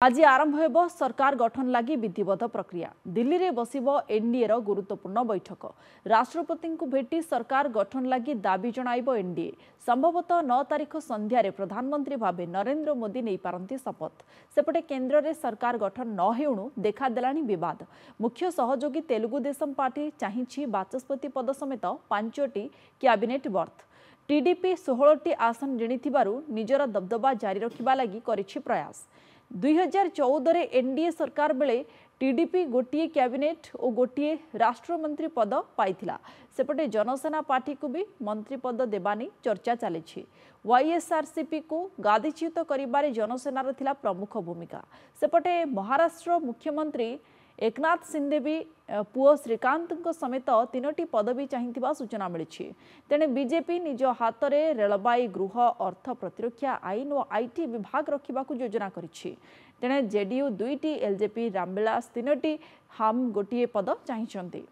आज आरंभ हो सरकार गठन लगी विधिवत प्रक्रिया। दिल्ली में बसिब एनडीए गुरुत्वपूर्ण बैठक। राष्ट्रपति को भेटी सरकार गठन लगी दाबी जणाइब एनडीए। संभवतः 9 तारिख संध्यारे प्रधानमंत्री भावे नरेंद्र मोदी नहीं पारंती शपथ। सेपटे केन्द्र में सरकार गठन न होणु देखादेलानी विवाद। मुख्य सहयोगी तेलुगु देशम पार्टी चाहिए बाचस्पति पद समेत 5टी कैबिनेट बर्थ। टीडीपी 16टी आसन जिणिथिबारु निजर दबदबा जारी रखिबा लागि करिछि प्रयास। 2014 रे एनडीए सरकार बेले टीडीपी गोटे कैबिनेट और गोटे राष्ट्रमंत्री पद पाइथिला। सेपटे जनसेना पार्टी को भी मंत्री पद देवानी चर्चा चली। वाईएसआरसीपी को गादीच्युत करिबारे जनसेनार थिला प्रमुख भूमिका। सेपटे महाराष्ट्र मुख्यमंत्री एकनाथ शिंदे भी पुओ श्रीकांत समेत 3टी पदवी चाहिए सूचना मिली। तेणे बीजेपी निज हाथ में रेलबाई गृह अर्थ प्रतिरक्षा आईन और आईटी विभाग रखा योजना करिछि। तेणे जेडीयू 2टी एलजेपी रामविलास 3टी हम गोटे पद चाहिए।